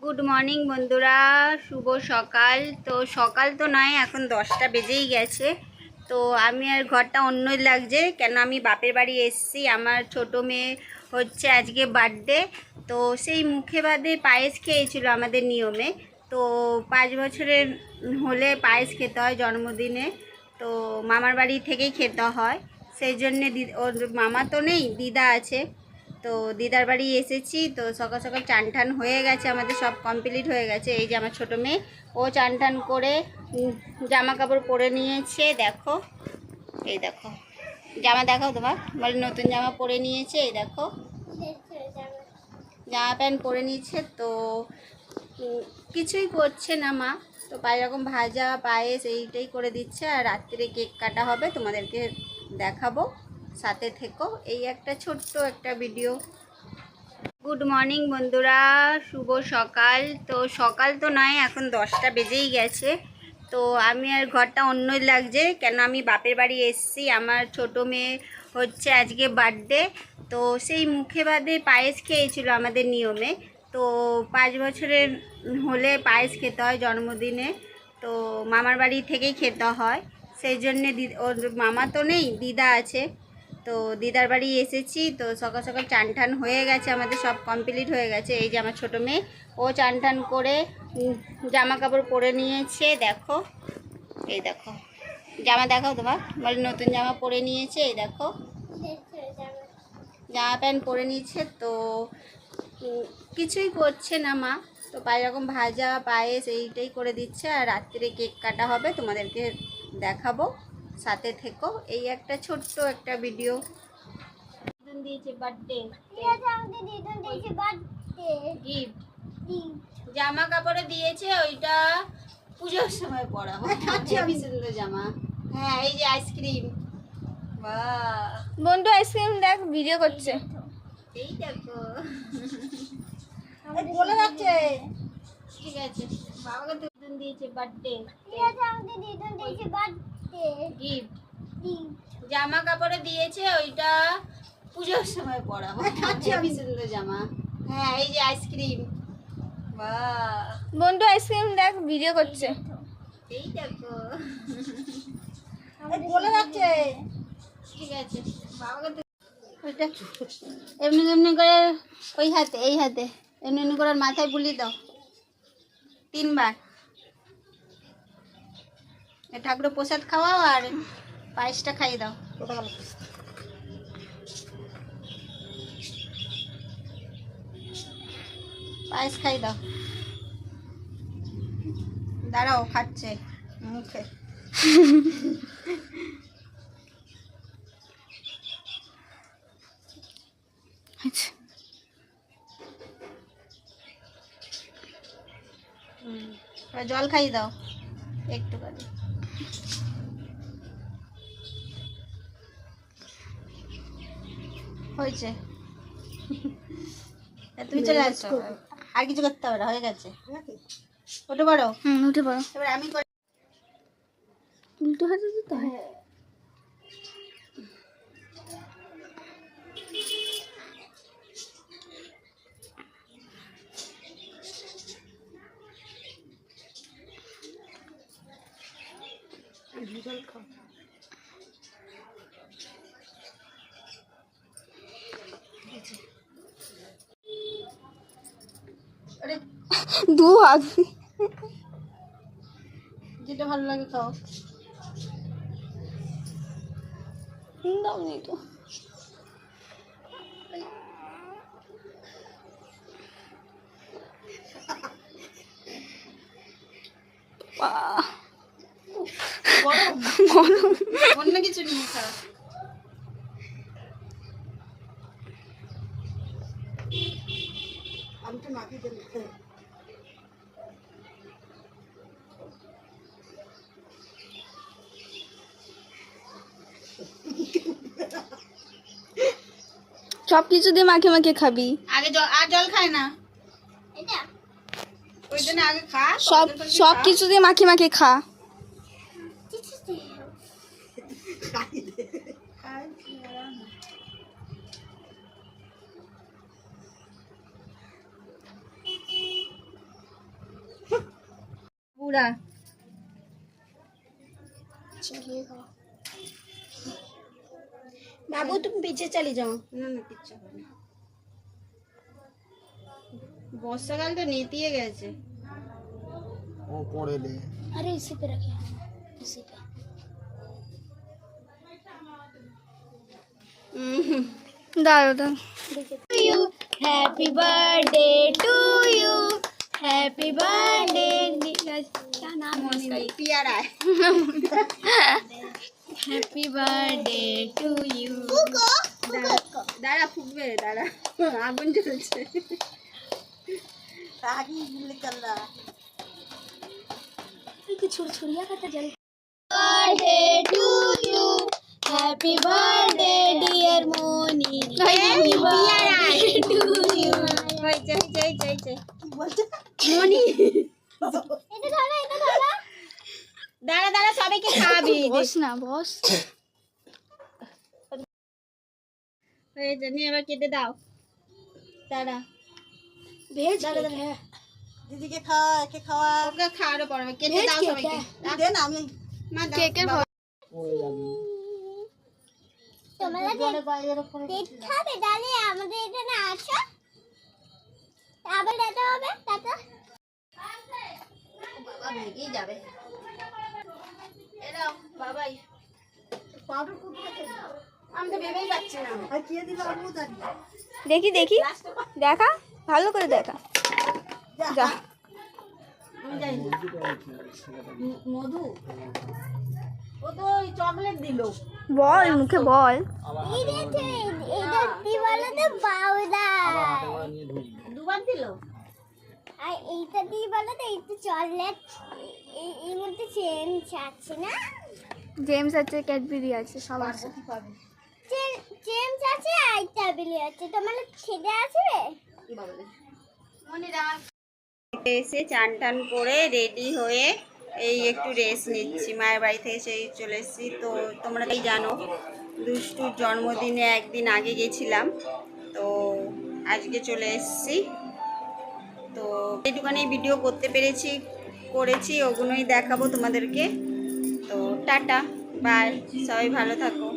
Good morning বন্ধুরা, শুভ সকাল। তো সকাল তো নয়, এখন 10টা বেজেই গেছে। তো আমি আর ঘরটা অন্যই লাগছে, কেন আমি বাপের বাড়ি এসেছি। আমার ছোটো মেয়ে হচ্ছে আজকে বার্থডে। তো সেই মুখে বাদে পায়েস খেয়েছিল আমাদের নিয়মে। তো 5 বছরের হলে পায়েস খেতে হয় জন্মদিনে। তো মামার বাড়ি থেকেই খেতে হয়, সেই জন্যে ওর মামা তো নেই, দিদা আছে। তো দিদার বাড়ি এসেছি। তো সকাল সকাল চান টান হয়ে গেছে, আমাদের সব কমপ্লিট হয়ে গেছে। এই যে আমার ছোটো মেয়ে, ও চান টান করে জামা কাপড় পরে নিয়েছে। দেখো, এই দেখো জামা, দেখাও তোমার, মানে নতুন জামা পরে নিয়েছে। এই দেখো জামা প্যান্ট পরে নিয়েছে। তো কিছুই করছে না মা। তো এরকম ভাজা পায়েস এইটাই করে দিচ্ছে, আর রাত্রে কেক কাটা হবে, তোমাদেরকে দেখাবো, সাথে থেকো। এই একটা ছোট্ট একটা ভিডিও। গুড মর্নিং বন্ধুরা, শুভ সকাল। তো সকাল তো নয়, এখন 10টা বেজেই গেছে। তো আমি আর ঘরটা অন্যই লাগছে, কেন আমি বাপের বাড়ি এসেছি। আমার ছোটো মেয়ে হচ্ছে আজকে বার্থডে। তো সেই মুখে বাদে পায়েস খেয়েছিল আমাদের নিয়মে। তো 5 বছরের হলে পায়েস খেতে হয় জন্মদিনে। তো মামার বাড়ি থেকেই খেতে হয়, সেই জন্যে ওর মামা তো নেই, দিদা আছে। তো দিদার বাড়ি এসেছি। তো সকাল সকাল চান টান হয়ে গেছে, আমাদের সব কমপ্লিট হয়ে গেছে। এই যে আমার ছোটো মেয়ে, ও চান টান করে জামা কাপড় পরে নিয়েছে। দেখো, এই দেখো জামা, দেখাও তোমার, মানে নতুন জামা পরে নিয়েছে। এই দেখো জামা প্যান্ট পরে নিয়েছে। তো কিছুই করছে না মা। তো এরকম ভাজা পায়েস এইটাই করে দিচ্ছে, আর রাত্রে কেক কাটা হবে, তোমাদেরকে দেখাবো, সাথে থেকো। এই একটা ছোট্ট একটা ভিডিও। দিয়েছে বার্থডে গিফট, জামা কাপড়ে দিয়েছে, ওইটা পুজোর সময় পরাবো। হেবি সুন্দর জামা। হ্যাঁ, এই যে আইসক্রিম, বাহ বন্ধু আইসক্রিম দেখ, ভিডিও করছে। এই দেখো বলে যাচ্ছে। ঠিক আছে, বাবাকে দুদিন দিয়েছে বার্থডে গিফট, জামা কাপড়ে দিয়েছে, ওইটা পুজোর সময় পরাবো। হেবি সুন্দর জামা। হ্যাঁ, এই যে আইসক্রিম, বাহ বন্ধু আইসক্রিম দেখ, ভিডিও করছে। এই দেখো বলে যাচ্ছে। ঠিক আছে, বাবাকে ওইটা এমনি এমনি করে, ওই হাতে এই হাতে এমনি এমনি করে মাথায় বুলি দাও 3 বার। ঠাকুরের প্রসাদ খাওয়াও, আর পায়েসটা খাইয়ে দাও। পায়েস খাই দাও। দাঁড়াও, খাচ্ছে মুখে। জল খাইয়ে দাও একটু করে। হয়েছে, তুমি চলে আসছো, আর কিছু করতে হবে না, হয়ে গেছে। ওটা বড়, উঠে পড়ো। এবার আমি করে উল্টো হাতে দিতে হয়। দু হাত, যেটা ভালো লাগে খাও। দাও নি তো। অন্য কিছু নিয়ে খাও। আমি তো নাকি দেব। সব কিছু দিয়ে মাখে মাখে খাবি। আগে জল খায় না, ওই জন্য আগে খা। সব কিছু দিয়ে মাখে মাখে খা। पूरा बाबू तुम पीछे चली जाओ। না না কিচ্ছু হবে না। বর্ষাকাল তো নেতিয়ে গেছে। ও পড়ে লে अरे इसी पे रखे, इसी पे। দাঁড়ো দাঁড়ো। Happy birthday to you, happy birthday. क्या नाम है মনে इसका? নেই পিয়ারায়। Happy birthday to you. দাঁড়া ফুটবে দাঁড়া আগুন জ্বলছে। छुरछुरिया का तो जल। Birthday to you, happy birthday dear Moni, happy birthday to you. হয়েছে হয়েছে হয়েছে হয়েছে মনি এটা ধরো, এটা ধরো। দাঁড়া দাঁড়া সবাইকে খাওয়াবি। বস না বস। হয়েছে নিয়ে এবার কেটে দাও। দাঁড়া भेज है। দিদিকে খাওয়া একে খাওয়া ওকে খাওয়ারও পড়বে কেটে দাও সবাইকে। দে না আমি মা দাও। কেকের পড়ে যাবি তোমরা দেখতে হবে ডালে আমাদের এখানে আসো, আবার যেতে হবে টাটা। বাবা ভেগেই যাবে। এরাও বাবাই পাউডার কোথায় আমি তো ভেবেই পাচ্ছি না। আর কে দিল আবু দাদি দেখি দেখি দেখা ভালো করে দেখা। যা আমি যাই না। মধু ও তো ওই চকলেট দিল। বল মুখে বল। এটা দিওয়ালাতে পাউডার, নিয়ে ঢুকবি দুবার দিল। আর এইটা দিওয়ালাতে এইটা চকলেট, এর মধ্যে চেঞ্জ আছে না? জেমস আছে, ক্যাডবেরি আছে, সব আছে। চেঞ্জ আছে আর টেবিল আছে। তোমার ছেলে আছে? মনে রাখ। এসে চান টান করে রেডি হয়ে এই একটু রেস্ট নিচ্ছি। মায়ের বাড়ি থেকে সেই চলে এসেছি। তো তোমরা তাই জানো দুষ্টুর জন্মদিনে একদিন আগে গেছিলাম, তো আজকে চলে এসেছি। তো এইটুখানি ভিডিও করতে পেরেছি করেছি, ওগুলোই দেখাবো তোমাদেরকে। তো টাটা বাই, সবাই ভালো থাকো।